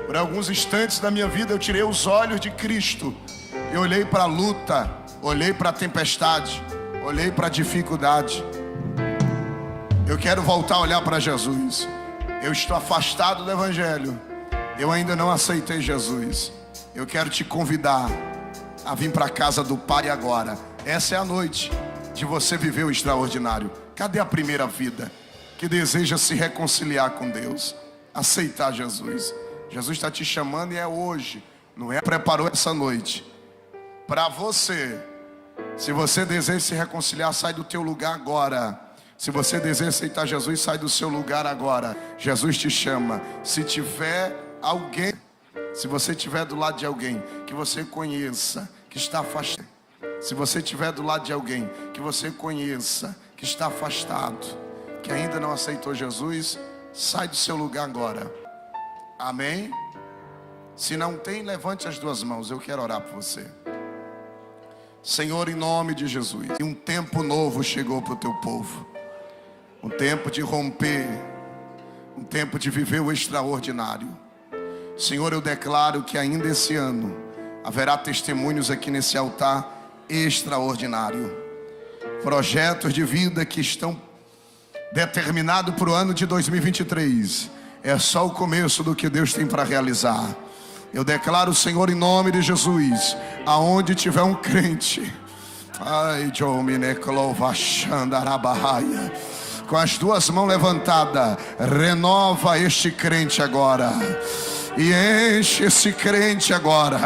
Por alguns instantes da minha vida eu tirei os olhos de Cristo. Eu olhei para a luta, olhei para a tempestade, olhei para a dificuldade. Eu quero voltar a olhar para Jesus. Eu estou afastado do Evangelho. Eu ainda não aceitei Jesus. Eu quero te convidar a vir para a casa do Pai agora. Essa é a noite de você viver o extraordinário. Cadê a primeira vida que deseja se reconciliar com Deus? Aceitar Jesus. Jesus está te chamando e é hoje. Não é? Preparou essa noite para você. Se você deseja se reconciliar, sai do teu lugar agora. Se você deseja aceitar Jesus, sai do seu lugar agora. Jesus te chama. Se tiver alguém, se você estiver do lado de alguém que você conheça, que está afastado. Se você estiver do lado de alguém que você conheça, que está afastado, que ainda não aceitou Jesus, sai do seu lugar agora. Amém? Se não tem, levante as 2 mãos. Eu quero orar por você. Senhor, em nome de Jesus, um tempo novo chegou para o teu povo. Um tempo de romper, um tempo de viver o extraordinário. Senhor, eu declaro que ainda esse ano haverá testemunhos aqui nesse altar extraordinário. projetos de vida que estão determinados para o ano de 2023. É só o começo do que Deus tem para realizar. Eu declaro, Senhor, em nome de Jesus, aonde tiver um crente, ai, com as duas mãos levantadas, renova este crente agora, e enche esse crente agora,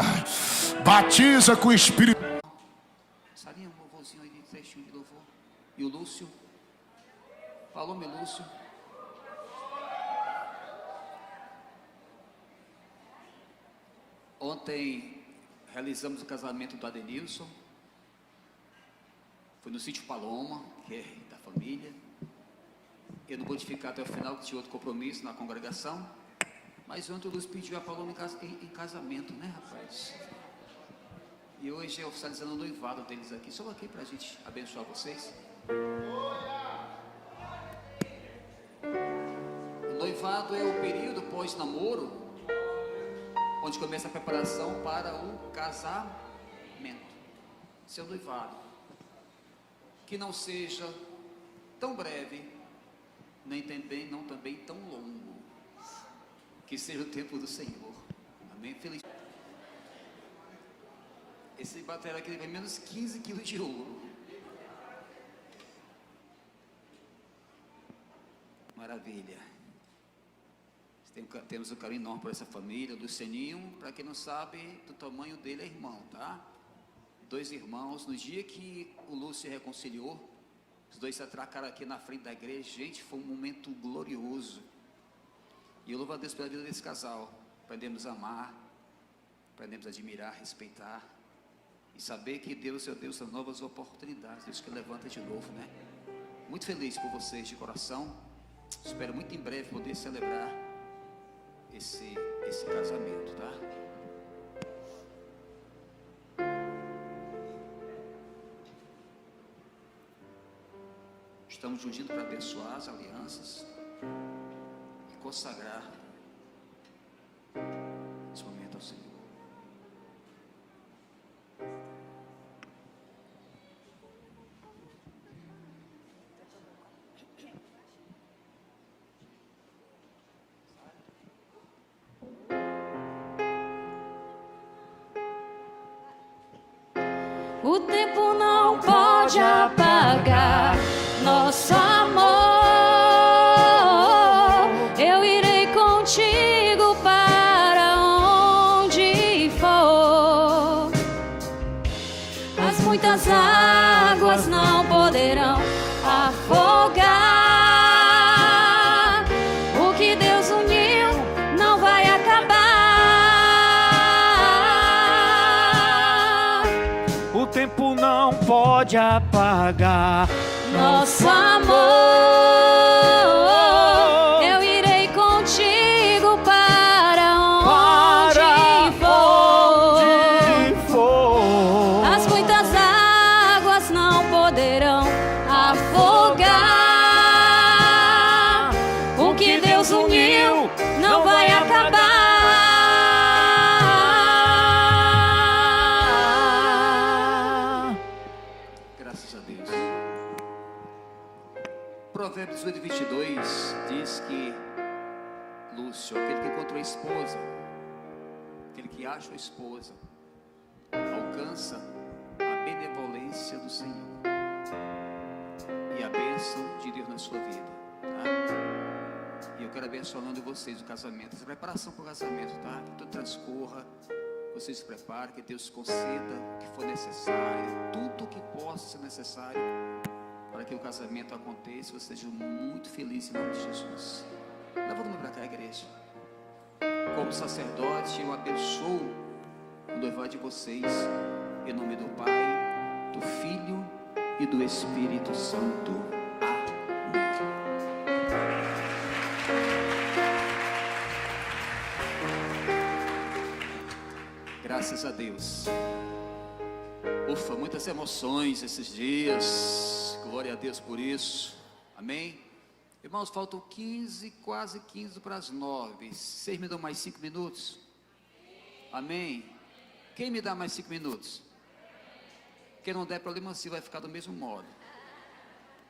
batiza com o Espírito. Sarinha, um louvorzinho aí de trechinho de louvor. E o Lúcio? Falou, meu Lúcio. Ontem realizamos o casamento do Adenilson. Foi no sítio Paloma, que é da família. Eu não pude ficar até o final, que tinha outro compromisso na congregação. Mas ontem o Lúcio pediu a Paloma em casamento, né, rapaz? E hoje é oficializando o noivado deles aqui. Só aqui pra gente abençoar vocês. O noivado é o período pós-namoro, onde começa a preparação para o casamento. Seu noivado, que não seja tão breve, nem também, não também tão longo, que seja o tempo do Senhor. Amém? Feliz. Esse baterá aqui vai menos 15 quilos de ouro. Maravilha. Temos um carinho enorme por essa família. Do Seninho, para quem não sabe, do tamanho dele é irmão, tá? 2 irmãos. No dia que o Lúcio se reconciliou, os 2 se atracaram aqui na frente da igreja. Gente, foi um momento glorioso. E eu louvo a Deus pela vida desse casal. Aprendemos a amar, aprendemos a admirar, respeitar. E saber que Deus é o Deus das novas oportunidades. Deus que levanta de novo, né? Muito feliz por vocês de coração. Espero muito em breve poder celebrar esse casamento, tá? Estamos juntos para abençoar as alianças e consagrar esse momento ao Senhor. O tempo não pode apagar nosso amor. Eu irei contigo para onde for. As muitas águas não poderão afogar. O que Deus uniu não vai acabar. O tempo não pode apagar Nosso amor, eu irei contigo para onde for. As muitas águas não poderão afogar. O que Deus uniu não vai acabar. Graças a Deus. Provérbios 8:22 diz que Lúcio, aquele que encontrou a esposa, aquele que acha a esposa, alcança a benevolência do Senhor e a bênção de Deus na sua vida, tá? E eu quero abençoando vocês o casamento, essa preparação para o casamento, tá? Que tudo transcorra, vocês se preparem, que Deus conceda o que for necessário, tudo o que possa ser necessário para que o casamento aconteça e você seja muito feliz em nome de Jesus. Leva o nome para cá, igreja. Como sacerdote, eu abençoo o noivado de vocês, em nome do Pai, do Filho e do Espírito Santo. Amém. Graças a Deus. Ufa, muitas emoções esses dias. Glória a Deus por isso. Amém? Irmãos, faltam 15, quase 15 para as 9. Vocês me dão mais 5 minutos? Amém? Quem me dá mais 5 minutos? Quem não der problema, se vai ficar do mesmo modo.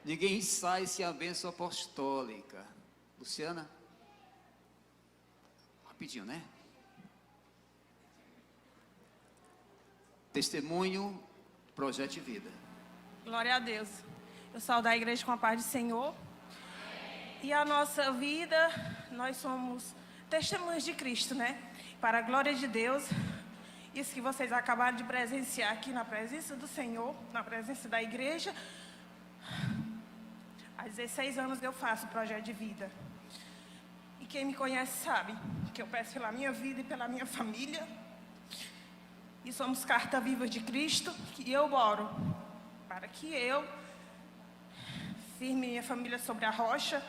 Ninguém sai sem a bênção apostólica. Luciana? Rapidinho, né? Testemunho, projeto de vida. Glória a Deus. Eu saio da igreja com a paz do Senhor. E a nossa vida, nós somos testemunhas de Cristo, né? Para a glória de Deus. Isso que vocês acabaram de presenciar aqui na presença do Senhor, na presença da igreja. Há 16 anos que eu faço o projeto de vida. E quem me conhece sabe que eu peço pela minha vida e pela minha família. E somos carta viva de Cristo, que eu oro para que eu firme minha família sobre a rocha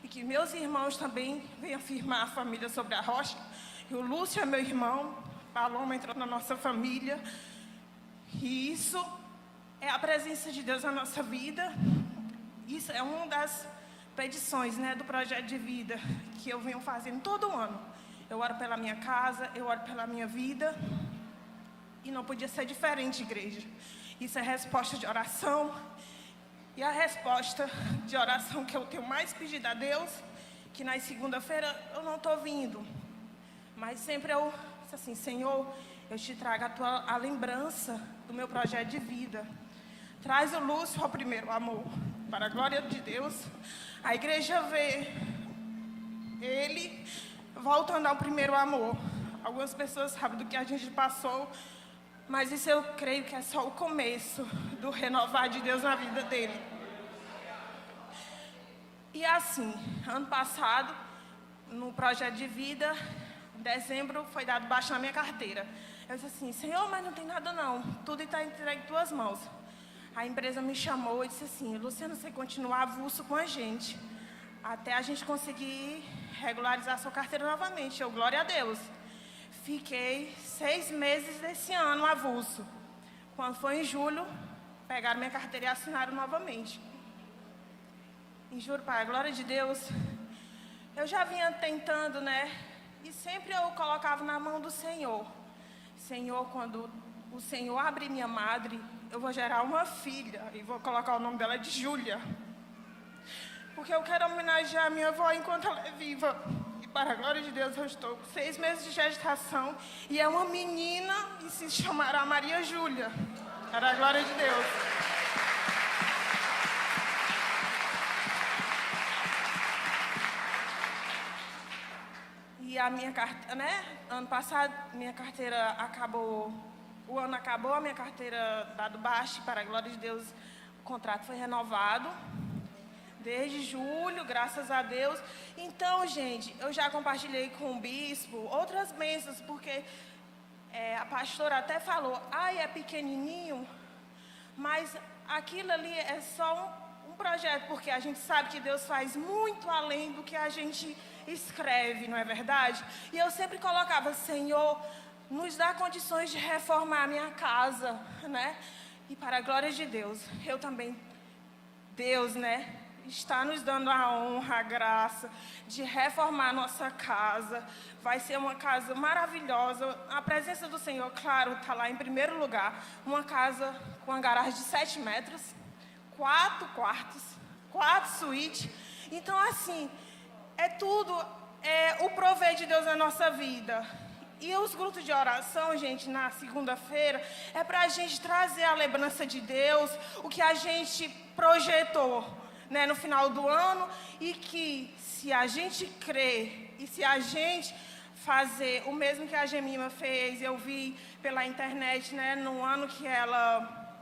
e que meus irmãos também venham firmar a família sobre a rocha. E o Lúcio é meu irmão, Paloma entrou na nossa família. E isso é a presença de Deus na nossa vida. Isso é uma das petições, né, do projeto de vida que eu venho fazendo todo ano. Eu oro pela minha casa, eu oro pela minha vida. E não podia ser diferente, igreja. Isso é resposta de oração. E a resposta de oração que eu tenho mais pedido a Deus, que na segunda-feira eu não estou vindo. Mas sempre eu disse assim, Senhor, eu te trago a lembrança do meu projeto de vida. Traz o Lúcio ao primeiro amor. Para a glória de Deus, a igreja vê ele voltando ao primeiro amor. Algumas pessoas sabem do que a gente passou, mas isso eu creio que é só o começo do renovar de Deus na vida dele. E assim, ano passado, no projeto de vida, em dezembro, foi dado baixo na minha carteira. Eu disse assim, Senhor, mas não tem nada não, tudo está entregue em tuas mãos. A empresa me chamou e disse assim, Luciana, você continua avulso com a gente, até a gente conseguir regularizar a sua carteira novamente. Eu, glória a Deus. Fiquei 6 meses desse ano avulso. Quando foi em julho, pegaram minha carteira e assinaram novamente. E juro, Pai, a glória de Deus, eu já vinha tentando, né? E sempre eu colocava na mão do Senhor. Senhor, quando o Senhor abrir minha madre, eu vou gerar uma filha e vou colocar o nome dela de Júlia. Porque eu quero homenagear a minha avó enquanto ela é viva. E para a glória de Deus, eu estou com 6 meses de gestação e é uma menina e se chamará Maria Júlia. Para a glória de Deus. E a minha carteira, né? Ano passado, minha carteira acabou. O ano acabou, a minha carteira dado baixo, para a glória de Deus, o contrato foi renovado. Desde julho, graças a Deus. Então, gente, eu já compartilhei com o bispo outras bênçãos, porque a pastora até falou, é pequenininho, mas aquilo ali é só um projeto, porque a gente sabe que Deus faz muito além do que a gente escreve, não é verdade? E eu sempre colocava, Senhor, nos dá condições de reformar a minha casa, né? E para a glória de Deus, eu também, Deus, né? Está nos dando a honra, a graça de reformar a nossa casa. Vai ser uma casa maravilhosa. A presença do Senhor, claro, está lá em primeiro lugar. Uma casa com uma garagem de 7 metros, 4 quartos, 4 suítes. Então, assim, é tudo, o prover de Deus na nossa vida. E os grupos de oração, gente, na segunda-feira, é para a gente trazer a lembrança de Deus, o que a gente projetou, né, no final do ano, e que se a gente crer e se a gente fazer o mesmo que a Gemima fez, eu vi pela internet, né, no ano que ela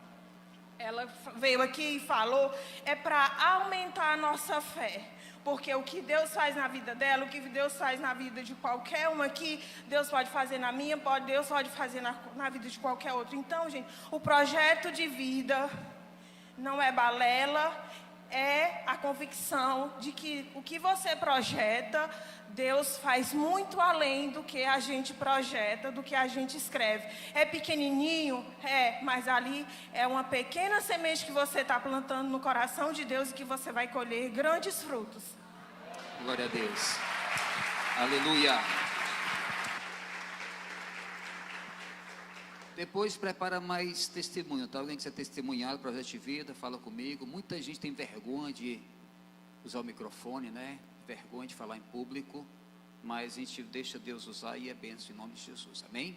veio aqui e falou, é para aumentar a nossa fé. Porque o que Deus faz na vida dela, o que Deus faz na vida de qualquer uma aqui, Deus pode fazer na minha, Deus pode fazer na vida de qualquer outro. Então, gente, o projeto de vida não é balela, é a convicção de que o que você projeta, Deus faz muito além do que a gente projeta, do que a gente escreve. É pequenininho? Mas ali é uma pequena semente que você está plantando no coração de Deus e que você vai colher grandes frutos. Glória a Deus. Aleluia. Depois prepara mais testemunho, tá? Alguém que quiser testemunhar do projeto de vida, fala comigo. Muita gente tem vergonha de usar o microfone, né? Vergonha de falar em público, mas a gente deixa Deus usar e é bênção em nome de Jesus, amém?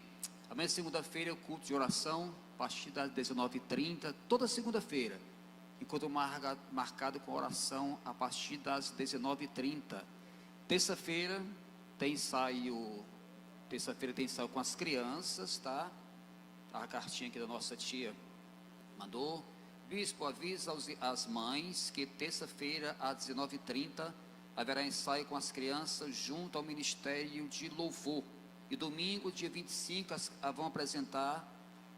Amanhã, segunda-feira, é o culto de oração, a partir das 19h30, toda segunda-feira. Encontro marcado com oração a partir das 19h30. Terça-feira tem ensaio com as crianças, tá? A cartinha aqui da nossa tia mandou. Bispo, avisa as mães que terça-feira às 19h30 haverá ensaio com as crianças junto ao Ministério de Louvor. E domingo, dia 25, vão apresentar,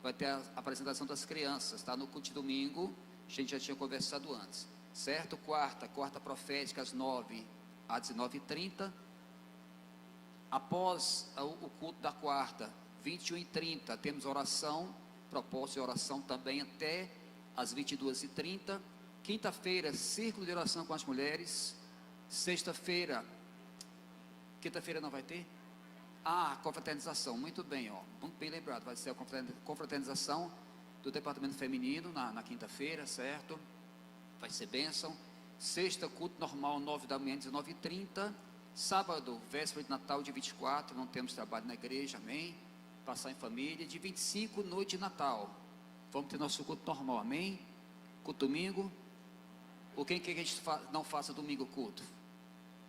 vai ter a apresentação das crianças, tá? No culto de domingo, a gente já tinha conversado antes, certo? Quarta profética às 9 às 19h30. Após o culto da quarta, 21h30, temos oração, propósito de oração também até às 22h30. Quinta-feira, círculo de oração com as mulheres. Sexta-feira, quinta-feira não vai ter? Confraternização, muito bem, muito bem lembrado, vai ser a confraternização do departamento feminino na quinta-feira, certo? Vai ser bênção. Sexta, culto normal, 9 da manhã, 19h30. Sábado, véspera de Natal, dia 24, não temos trabalho na igreja, amém? Passar em família. De 25, noite de Natal, vamos ter nosso culto normal, amém? Culto domingo. Ou quem quer que a gente não faça domingo culto?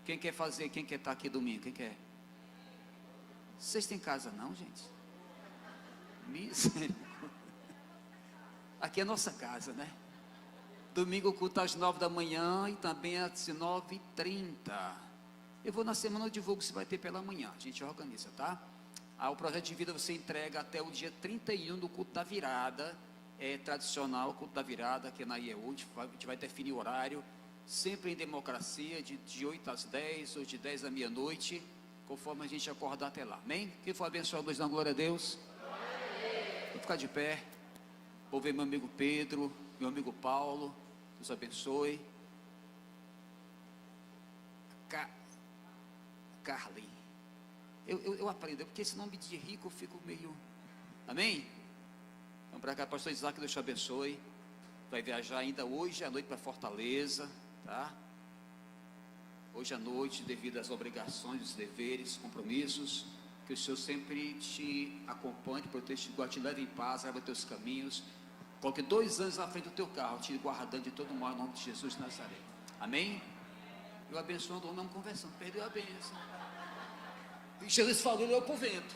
Quem quer fazer, quem quer estar aqui domingo, quem quer? Vocês têm casa não, gente? Misericórdia. Aqui é nossa casa, né? Domingo culto às 9 da manhã e também às 19h30. Eu vou na semana, eu divulgo se vai ter pela manhã, a gente organiza, tá? O projeto de vida você entrega até o dia 31 do culto da virada, é tradicional o culto da virada, aqui na IEU, a gente vai definir o horário, sempre em democracia, de 8 às 10, ou de 10 à meia-noite, conforme a gente acordar até lá, amém? Quem for abençoado, nós damos glória a Deus. Vou ficar de pé, vou ver meu amigo Pedro, meu amigo Paulo, Deus abençoe. Carly, eu aprendo, porque esse nome de rico eu fico meio, amém? Vamos para cá, pastor Isaac, Deus te abençoe. Vai viajar ainda hoje à noite para Fortaleza, tá? Hoje à noite, devido às obrigações, os deveres, compromissos, que o Senhor sempre te acompanhe, proteja, te leve em paz, abra teus caminhos, coloque 2 anos na frente do teu carro, te guardando de todo mal, em nome de Jesus de Nazaré, amém? Eu abençoando o homem, conversando, perdeu a bênção. E Jesus falou, ele olhou para o vento.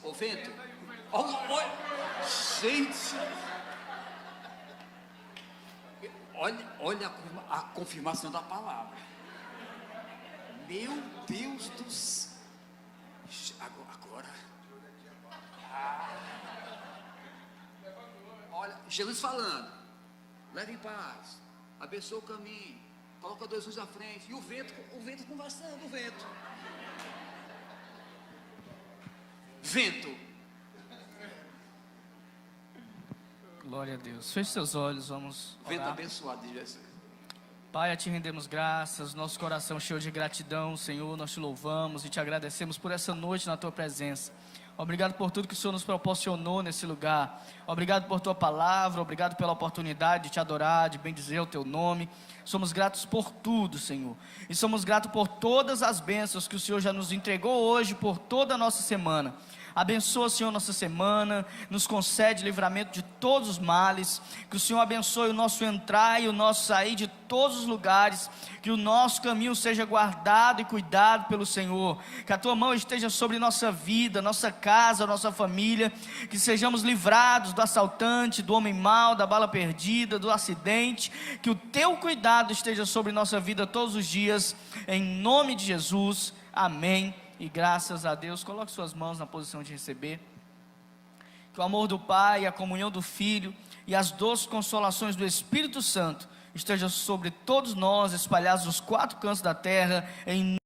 O vento. Olha, gente. Olha a confirmação da palavra. Meu Deus do céu. Agora. Olha, Jesus falando. Leve em paz. Abençoa o caminho. Coloca 2 anos à frente. E o vento conversando, o vento. Vento. Glória a Deus. Feche seus olhos, vamos orar. Vento abençoado de Jesus. Pai, a Ti rendemos graças, nosso coração cheio de gratidão, Senhor, nós Te louvamos e Te agradecemos por essa noite na Tua presença. Obrigado por tudo que o Senhor nos proporcionou nesse lugar. Obrigado por Tua palavra, obrigado pela oportunidade de Te adorar, de bendizer o Teu nome. Somos gratos por tudo, Senhor. E somos gratos por todas as bênçãos que o Senhor já nos entregou hoje, por toda a nossa semana. Abençoa, Senhor, nossa semana, nos concede livramento de todos os males, que o Senhor abençoe o nosso entrar e o nosso sair de todos os lugares, que o nosso caminho seja guardado e cuidado pelo Senhor, que a Tua mão esteja sobre nossa vida, nossa casa, nossa família, que sejamos livrados do assaltante, do homem mau, da bala perdida, do acidente, que o Teu cuidado esteja sobre nossa vida todos os dias, em nome de Jesus, amém. E graças a Deus, coloque suas mãos na posição de receber. Que o amor do Pai, a comunhão do Filho e as doces consolações do Espírito Santo estejam sobre todos nós, espalhados nos 4 cantos da terra, em